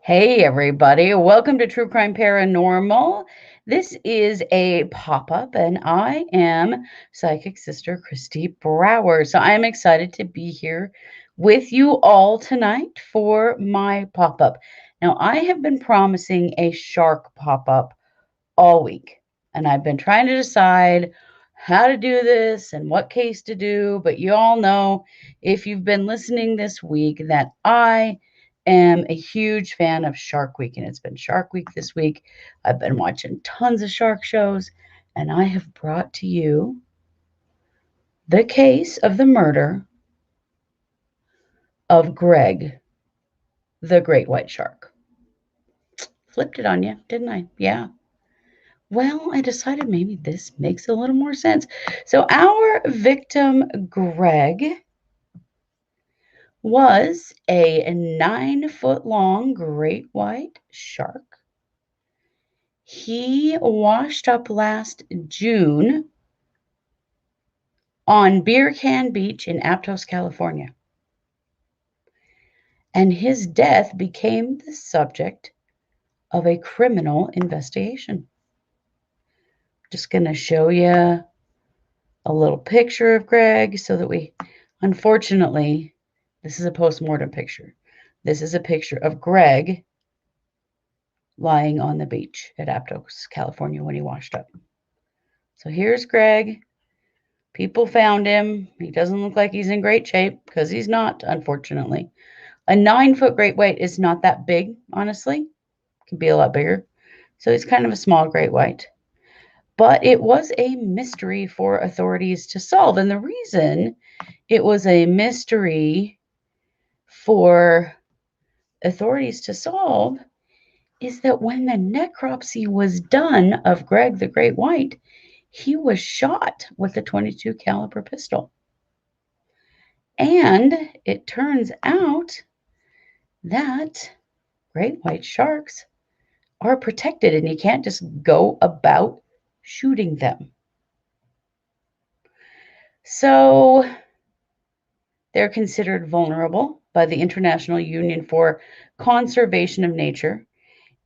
Hey, everybody. Welcome to True Crime Paranormal. This is a pop up, and I am Psychic Sister Christy Brower. So I'm excited to be here with you all tonight for my pop up. Now, I have been promising a shark pop up all week, and I've been trying to decide how to do this and what case to do. But you all know, if you've been listening this week, that I am a huge fan of Shark Week, and it's been Shark Week this week. I've been watching tons of shark shows, and I have brought to you the case of the murder of Greg, the great white shark. Flipped it on you, didn't I? Yeah. Well, I decided maybe this makes a little more sense. So, our victim, Greg, was a 9-foot long great white shark. He washed up last June on Beer Can Beach in Aptos, California. And his death became the subject of a criminal investigation. Just going to show you a little picture of Greg so that unfortunately, this is a post-mortem picture. This is a picture of Greg lying on the beach at Aptos, California when he washed up. So here's Greg. People found him. He doesn't look like he's in great shape because he's not, unfortunately. A 9-foot great white is not that big, honestly. It can be a lot bigger. So he's kind of a small great white. But it was a mystery for authorities to solve. And the reason it was a mystery for authorities to solve is that when the necropsy was done of Greg the Great White, he was shot with a .22 caliber pistol. And it turns out that great white sharks are protected and you can't just go about shooting them. So they're considered vulnerable by the International Union for Conservation of Nature,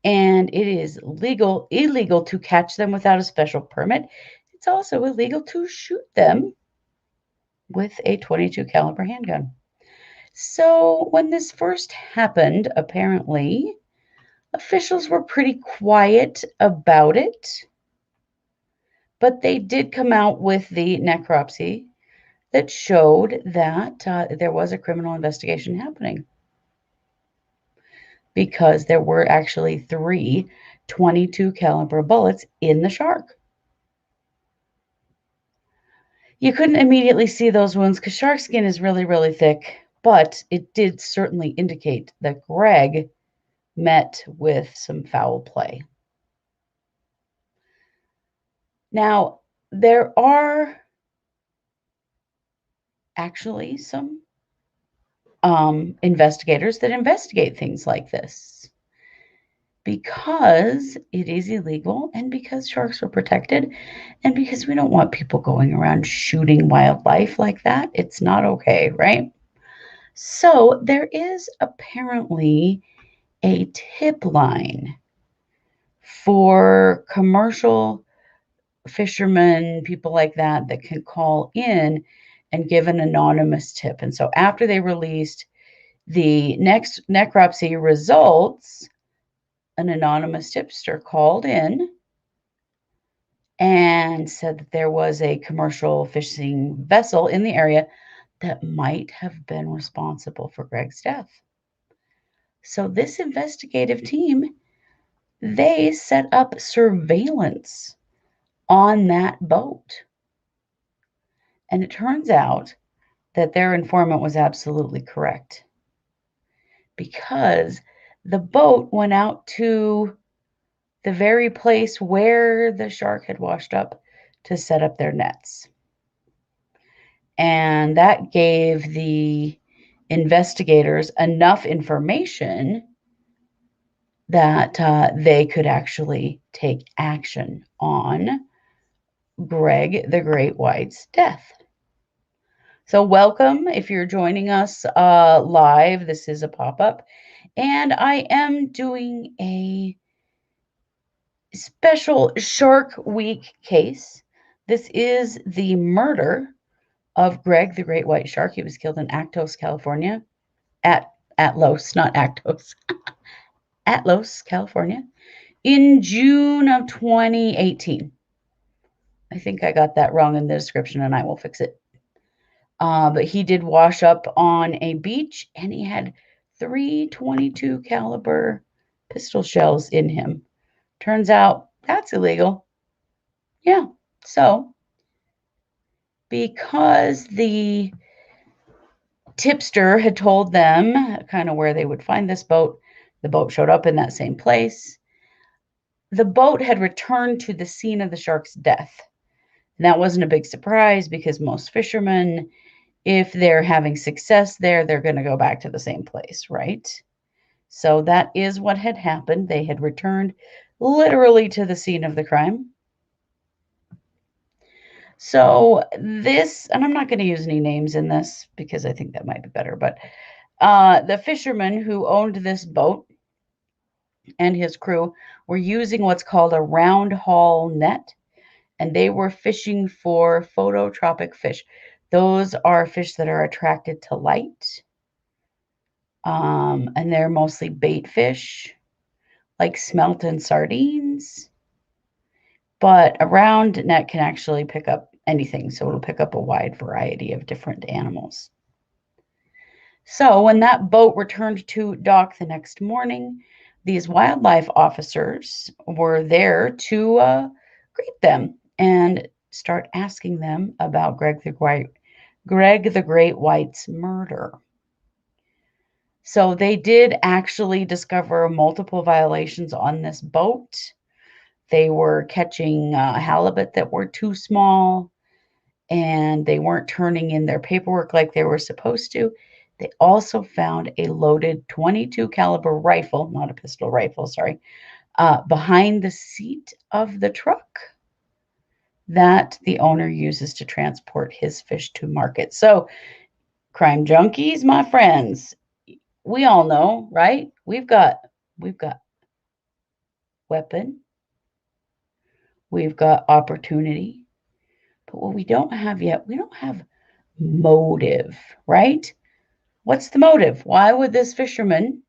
and it is illegal to catch them without a special permit. It's also illegal to shoot them with a .22 caliber handgun. So when this first happened, apparently, officials were pretty quiet about it, but they did come out with the necropsy that showed that there was a criminal investigation happening because there were actually 3 .22 caliber bullets in the shark. You couldn't immediately see those wounds because shark skin is really, really thick, but it did certainly indicate that Greg met with some foul play. Now, there are actually some investigators that investigate things like this because it is illegal and because sharks are protected and because we don't want people going around shooting wildlife like that. It's not okay, right? So there is apparently a tip line for commercial fishermen, people like that can call in and give an anonymous tip. And so after they released the next necropsy results, an anonymous tipster called in and said that there was a commercial fishing vessel in the area that might have been responsible for Greg's death. So this investigative team, they set up surveillance on that boat. And it turns out that their informant was absolutely correct because the boat went out to the very place where the shark had washed up to set up their nets. And that gave the investigators enough information that they could actually take action on Greg the Great White's death. So welcome if you're joining us live. This is a pop-up. And I am doing a special Shark Week case. This is the murder of Greg the Great White Shark. He was killed in Aptos, California. Atlos, not Aptos. Atlos, California, in June of 2018. I think I got that wrong in the description, and I will fix it. But he did wash up on a beach, and he had 322 caliber pistol shells in him. Turns out that's illegal. Yeah. So because the tipster had told them kind of where they would find this boat, the boat showed up in that same place. The boat had returned to the scene of the shark's death. And that wasn't a big surprise because most fishermen, if they're having success there, they're going to go back to the same place, right? So that is what had happened. They had returned literally to the scene of the crime. So this, and I'm not going to use any names in this because I think that might be better, but the fisherman who owned this boat and his crew were using what's called a round haul net, and they were fishing for phototropic fish. Those are fish that are attracted to light, and they're mostly bait fish, like smelt and sardines. But a round net can actually pick up anything, so it'll pick up a wide variety of different animals. So when that boat returned to dock the next morning, these wildlife officers were there to greet them and start asking them about Greg the Great White's murder. So they did actually discover multiple violations on this boat. They were catching halibut that were too small, and they weren't turning in their paperwork like they were supposed to. They also found a loaded 22 caliber rifle, not a pistol rifle, sorry, behind the seat of the truck that the owner uses to transport his fish to market. So, crime junkies, my friends, we all know, right? We've got weapon, we've got opportunity, but what we don't have yet, we don't have motive, right? What's the motive? Why would this fisherman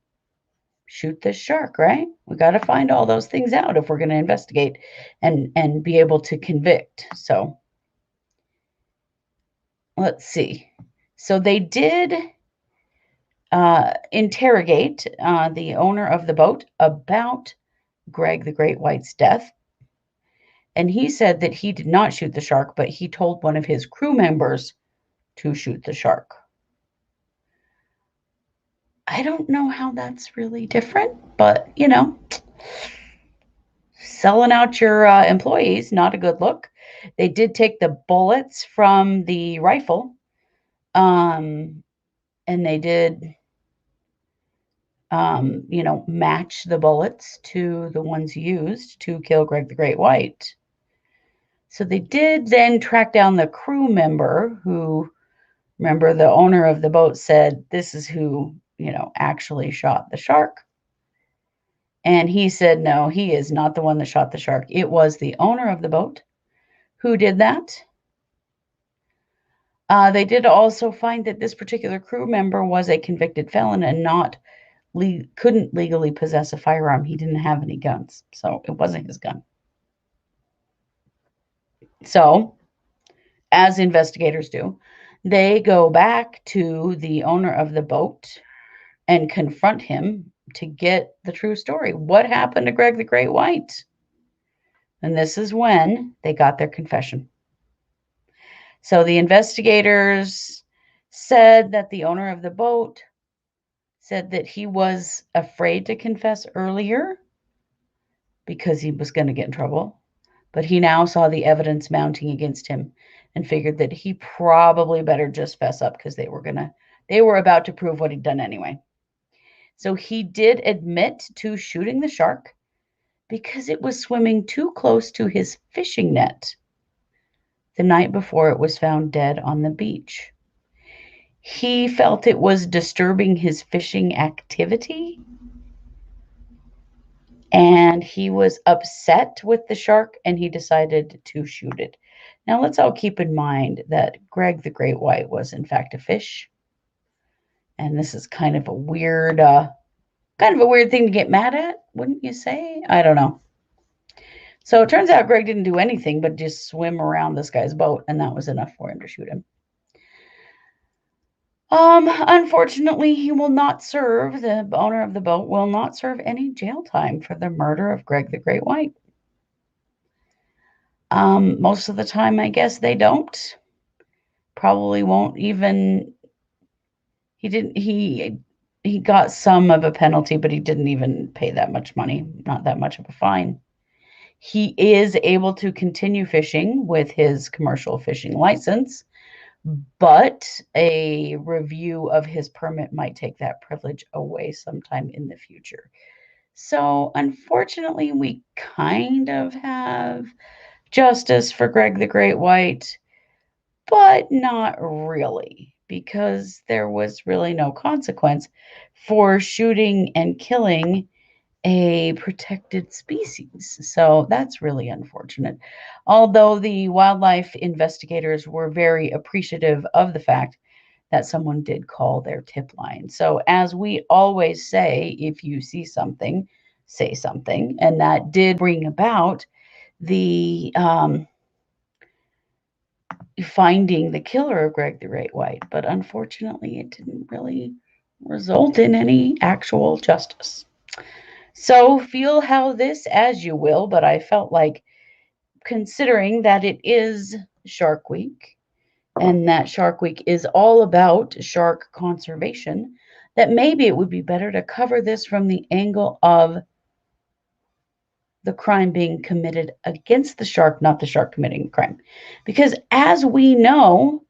shoot this shark, right? We got to find all those things out if we're going to investigate and be able to convict. So let's see. So they did interrogate the owner of the boat about Greg the Great White's death. And he said that he did not shoot the shark, but he told one of his crew members to shoot the shark. I don't know how that's really different, but selling out your employees, not a good look. They did take the bullets from the rifle, and they did, match the bullets to the ones used to kill Greg the Great White. So they did then track down the crew member who, remember, the owner of the boat said, this is who, actually shot the shark. And he said, no, he is not the one that shot the shark. It was the owner of the boat who did that. They did also find that this particular crew member was a convicted felon and couldn't legally possess a firearm. He didn't have any guns, so it wasn't his gun. So, as investigators do, they go back to the owner of the boat and confront him to get the true story. What happened to Greg the Great White? And this is when they got their confession. So the investigators said that the owner of the boat said that he was afraid to confess earlier because he was going to get in trouble, but he now saw the evidence mounting against him and figured that he probably better just fess up because they were about to prove what he'd done anyway. So he did admit to shooting the shark because it was swimming too close to his fishing net the night before it was found dead on the beach. He felt it was disturbing his fishing activity, and he was upset with the shark, and he decided to shoot it. Now, let's all keep in mind that Greg the Great White was, in fact, a fish, and this is kind of a weird thing to get mad at, wouldn't you say? I don't know. So it turns out Greg didn't do anything but just swim around this guy's boat, and that was enough for him to shoot him. Unfortunately, he will not serve, the owner of the boat will not serve any jail time for the murder of Greg the Great White. Most of the time, I guess they don't. Probably won't even, he got some of a penalty, but he didn't even pay that much money, not that much of a fine. He is able to continue fishing with his commercial fishing license, but a review of his permit might take that privilege away sometime in the future. So, unfortunately, we kind of have justice for Greg the Great White, but not really, because there was really no consequence for shooting and killing a protected species. So that's really unfortunate. Although the wildlife investigators were very appreciative of the fact that someone did call their tip line. So, as we always say, if you see something, say something. And that did bring about the finding the killer of Greg the Great White. But unfortunately, it didn't really result in any actual justice. So feel how this as you will, but I felt like, considering that it is Shark Week and that Shark Week is all about shark conservation, that maybe it would be better to cover this from the angle of the crime being committed against the shark, not the shark committing crime. Because as we know,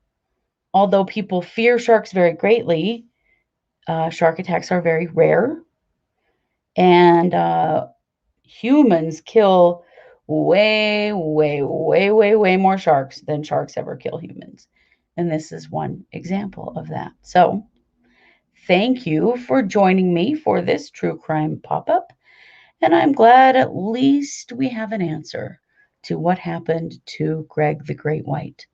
although people fear sharks very greatly, shark attacks are very rare. And humans kill way, way, way, way, way more sharks than sharks ever kill humans. And this is one example of that. So, thank you for joining me for this true crime pop up. And I'm glad at least we have an answer to what happened to Greg the Great White.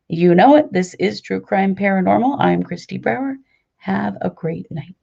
You know it. This is True Crime Paranormal. I'm Christy Brower. Have a great night.